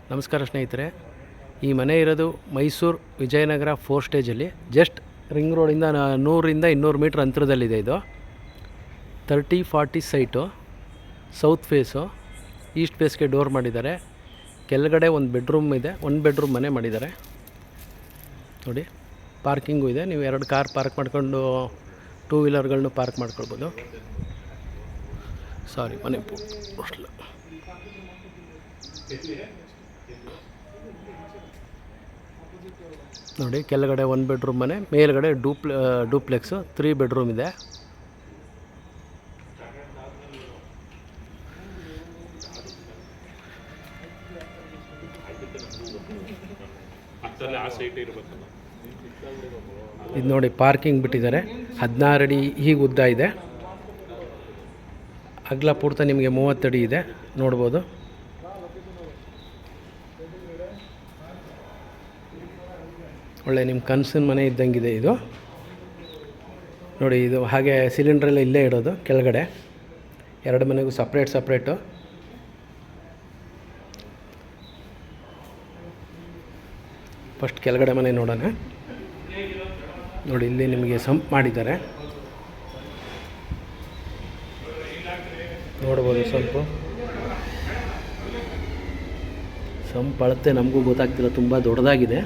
ನಮಸ್ಕಾರ ಸ್ನೇಹಿತರೆ. ಈ ಮನೆ ಇರೋದು ಮೈಸೂರು ವಿಜಯನಗರ 4 ಸ್ಟೇಜಲ್ಲಿ, ಜಸ್ಟ್ ರಿಂಗ್ ರೋಡಿಂದ 100-200 ಮೀಟ್ರ್ ಅಂತರದಲ್ಲಿದೆ. ಇದು 30-40 ಸೈಟು, ಸೌತ್ ಫೇಸು, ಈಸ್ಟ್ ಫೇಸ್ಗೆ ಡೋರ್ ಮಾಡಿದ್ದಾರೆ. ಕೆಳಗಡೆ ಒಂದು ಬೆಡ್ರೂಮ್ ಇದೆ, 1 ಬೆಡ್ರೂಮ್ ಮನೆ ಮಾಡಿದ್ದಾರೆ ನೋಡಿ. ಪಾರ್ಕಿಂಗು ಇದೆ, ನೀವು 2 ಕಾರ್ ಪಾರ್ಕ್ ಮಾಡ್ಕೊಂಡು 2 ವೀಲರ್ಗಳನ್ನೂ ಪಾರ್ಕ್ ಮಾಡ್ಕೊಳ್ಬೋದು. ಸಾರಿ, ಮನೆ ನೋಡಿ. ಕೆಳಗಡೆ 1 ಬೆಡ್ರೂಮ್ ಮನೆ, ಮೇಲ್ಗಡೆ ಡೂಪ್ಲೆಕ್ಸು 3 ಬೆಡ್ರೂಮ್ ಇದೆ. ಇದು ನೋಡಿ, ಪಾರ್ಕಿಂಗ್ ಬಿಟ್ಟಿದ್ದಾರೆ. 16 ಅಡಿ ಹೀಗೆ ಉದ್ದ ಇದೆ, ಅಗಲ ಪೂರ್ತ ನಿಮಗೆ 30 ಅಡಿ ಇದೆ, ನೋಡ್ಬೋದು. ಒಳ್ಳೆ ನಿಮ್ಮ ಕನಸಿನ ಮನೆ ಇದ್ದಂಗಿದೆ ಇದು ನೋಡಿ. ಇದು ಹಾಗೆ ಸಿಲಿಂಡ್ರೆಲ್ಲ ಇಲ್ಲೇ ಇಡೋದು ಕೆಳಗಡೆ, 2 ಮನೆಗೂ ಸಪ್ರೇಟು. ಫಸ್ಟ್ ಕೆಳಗಡೆ ಮನೆ ನೋಡೋಣ ನೋಡಿ. ಇಲ್ಲಿ ನಿಮಗೆ ಸಂಪ್ ಮಾಡಿದ್ದಾರೆ, ನೋಡ್ಬೋದು. ಸಂಪ್ ಅಳತೆ ನಮಗೂ ಗೊತ್ತಾಗ್ತಿಲ್ಲ, ತುಂಬ ದೊಡ್ಡದಾಗಿದೆ.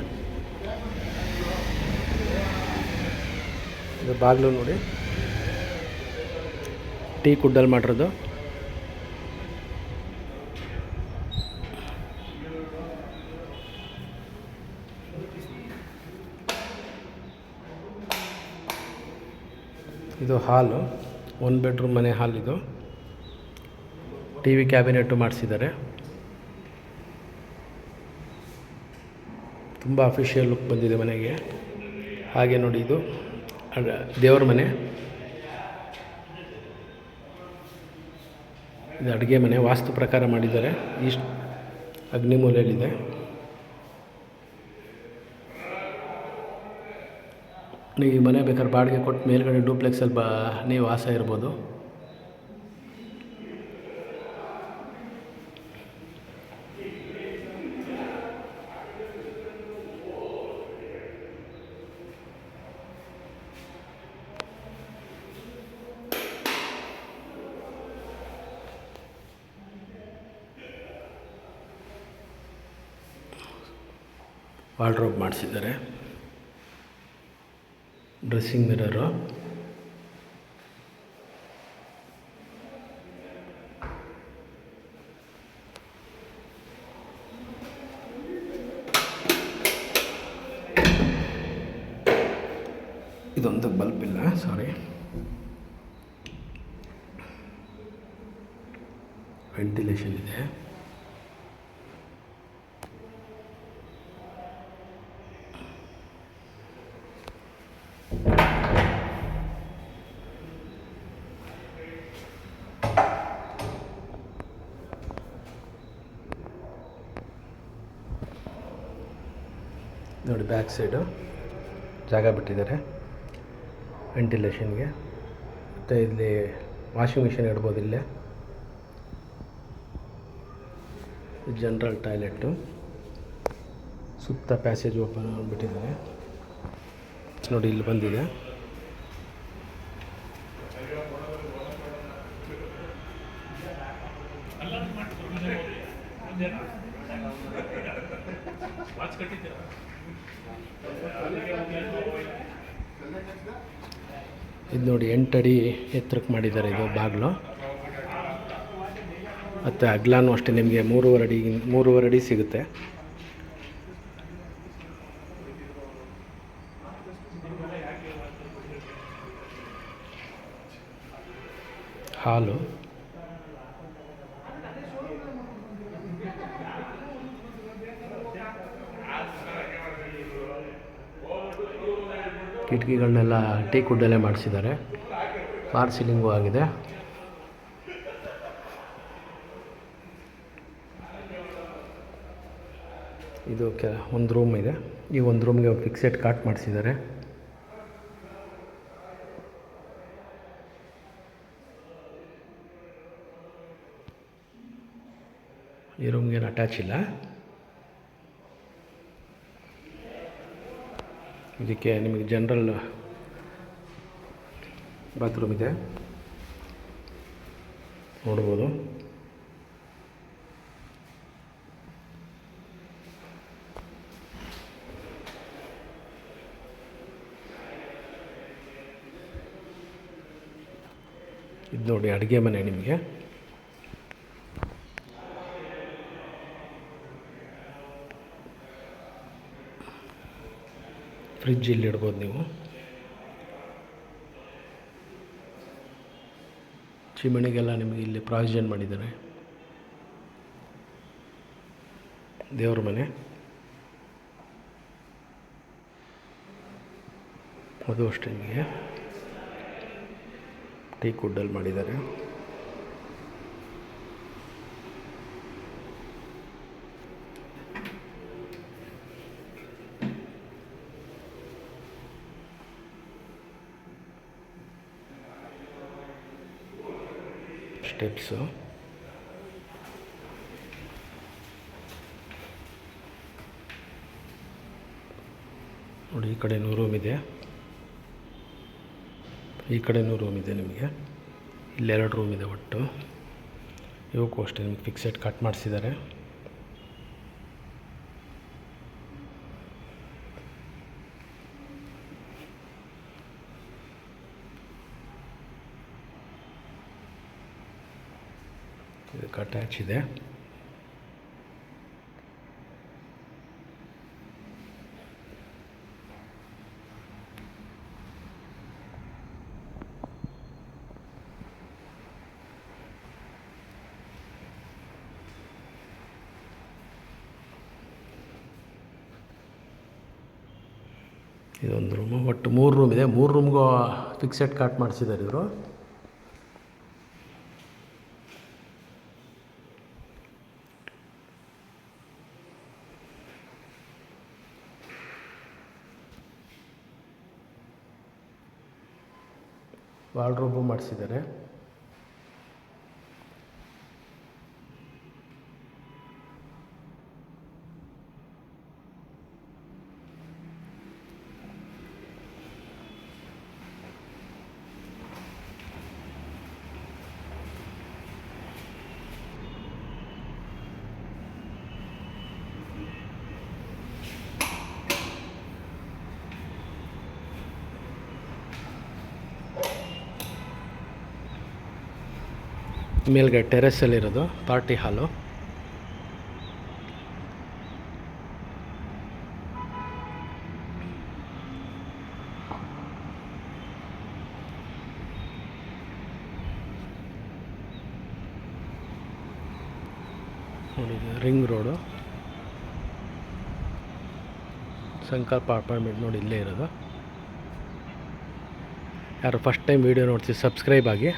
ಇದು ಬಾಗಿಲು ನೋಡಿ, ಟೀ ಕುಡ್ಡಲ್ಲಿ ಮಾಡಿರೋದು. ಇದು ಹಾಲು, 1 ಬೆಡ್ರೂಮ್ ಮನೆ ಹಾಲ್. ಇದು ಟಿ ವಿ ಕ್ಯಾಬಿನೆಟ್ಟು ಮಾಡಿಸಿದ್ದಾರೆ, ತುಂಬ ಅಫಿಷಿಯಲ್ ಲುಕ್ ಬಂದಿದೆ ಮನೆಗೆ. ಹಾಗೆ ನೋಡಿ, ಇದು ದೇವ್ರ ಮನೆ, ಇದು ಅಡುಗೆ ಮನೆ. ವಾಸ್ತು ಪ್ರಕಾರ ಮಾಡಿದ್ದಾರೆ, ಈಸ್ಟ್ ಅಗ್ನಿಮೂಲೆಯಲ್ಲಿದೆ. ನೀವು ಈ ಮನೆ ಬೇಕಾದ್ರೆ ಬಾಡಿಗೆ ಕೊಟ್ಟು ಮೇಲ್ಗಡೆ ಡೂಪ್ಲೆಕ್ಸಲ್ಲಿ ನೀವು ವಾಸ ಇರ್ಬೋದು. ವಾರ್ಡ್ರೋಬ್ ಮಾಡಿಸಿದ್ದಾರೆ, ಡ್ರೆಸ್ಸಿಂಗ್ ಮಿರರು, ಇದೊಂದು ಬಲ್ಬ್ ಇಲ್ಲ, ಸಾರಿ. ವೆಂಟಿಲೇಷನ್ ಇದೆ. ನೋಡಿ, ಬ್ಯಾಕ್ ಸೈಡು ಜಾಗ ಬಿಟ್ಟಿದ್ದಾರೆ ವೆಂಟಿಲೇಷನ್ಗೆ. ಮತ್ತು ಇಲ್ಲಿ ವಾಷಿಂಗ್ ಮಿಷಿನ್ ಇಡ್ಬೋದು. ಇಲ್ಲೇ ಜನರಲ್ ಟಾಯ್ಲೆಟ್ಟು, ಸುತ್ತ ಪ್ಯಾಸೇಜ್ ಓಪನ್ ಬಿಟ್ಟಿದ್ದಾರೆ ನೋಡಿ. ಇಲ್ಲಿ ಬಂದಿದೆ. ಇದು ನೋಡಿ, 8 ಅಡಿ ಎತ್ತರಕ್ಕೆ ಮಾಡಿದ್ದಾರೆ ಇದು ಬಾಗಿಲು. ಮತ್ತು ಅಗ್ಲಾನು ಅಷ್ಟೇ, ನಿಮಗೆ 3.5 ಅಡಿ ಸಿಗುತ್ತೆ. ಹಾಲು, ಕಿಟಕಿಗಳನ್ನೆಲ್ಲ ಟೀ ಕುಡ್ಡಲ್ಲೇ ಮಾಡಿಸಿದ್ದಾರೆ. ಫಾರ್ ಸೀಲಿಂಗು ಆಗಿದೆ. ಇದು ಒಂದು ರೂಮ್ ಇದೆ. ಈ ಒಂದು ರೂಮ್ಗೆ ಫಿಕ್ಸೆಡ್ ಕಾಟ್ ಮಾಡಿಸಿದ್ದಾರೆ. ಈ ರೂಮ್ಗೇನು ಅಟ್ಯಾಚ್ ಇಲ್ಲ. ಇದಕ್ಕೆ ನಿಮಗೆ ಜನರಲ್ ಬಾತ್ರೂಮ್ ಇದೆ ನೋಡ್ಬೋದು. ಇದು ನೋಡಿ ಅಡುಗೆ ಮನೆ ನಿಮಗೆ. ಫ್ರಿಜ್ ಇಲ್ಲಿ ಇಡ್ಬೋದು ನೀವು. ಚಿಮಣಿಗೆಲ್ಲ ನಿಮಗೆ ಇಲ್ಲಿ ಪ್ರಾವಿಷನ್ ಮಾಡಿದ್ದಾರೆ. ದೇವ್ರ ಮನೆ ಅದು ಅಷ್ಟೇ ನಿಮಗೆ ಟೀಕ್ ವುಡ್ಡಲ್ಲಿ ಮಾಡಿದ್ದಾರೆ. ಸ್ಟೆಪ್ಸು ನೋಡಿ. ಈ ಕಡೆನೂ ರೂಮ್ ಇದೆ, ಈ ಕಡೆನೂ ರೂಮ್ ಇದೆ ನಿಮಗೆ. ಇಲ್ಲೆರಡು ರೂಮ್ ಇದೆ ಒಟ್ಟು. ಇವಕ್ಕೂ ಅಷ್ಟೇ ನಿಮಗೆ ಫಿಕ್ಸೆಡ್ ಕಟ್ ಮಾಡಿಸಿದ್ದಾರೆ. ಇದಕ್ಕೆ ಅಟ್ಯಾಚ್ ಇದೆ. ಇದೊಂದು ರೂಮು. ಒಟ್ಟು 3 ರೂಮ್ ಇದೆ. 3 ರೂಮ್ಗೂ ಫಿಕ್ಸೆಡ್ ಕಟ್ ಮಾಡಿಸಿದ್ದಾರೆ ಇವರು. ವಾರ್ಡ್ರೋಬು ಮಾಡಿಸಿದ್ದಾರೆ. ಮೇಲ್ಗಡೆ ಟೆರೆಸಲ್ಲಿರೋದು ಪಾರ್ಟಿ ಹಾಲು. ನೋಡಿ ರಿಂಗ್ ರೋಡು ಸಂಕಲ್ಪ ಅಪಾರ್ಟ್ಮೆಂಟ್ ನೋಡಿ ಇಲ್ಲೇ ಇರೋದು. ಯಾರು ಫಸ್ಟ್ ಟೈಮ್ ವೀಡಿಯೋ ನೋಡ್ತೀವಿ ಸಬ್ಸ್ಕ್ರೈಬ್ ಆಗಿ.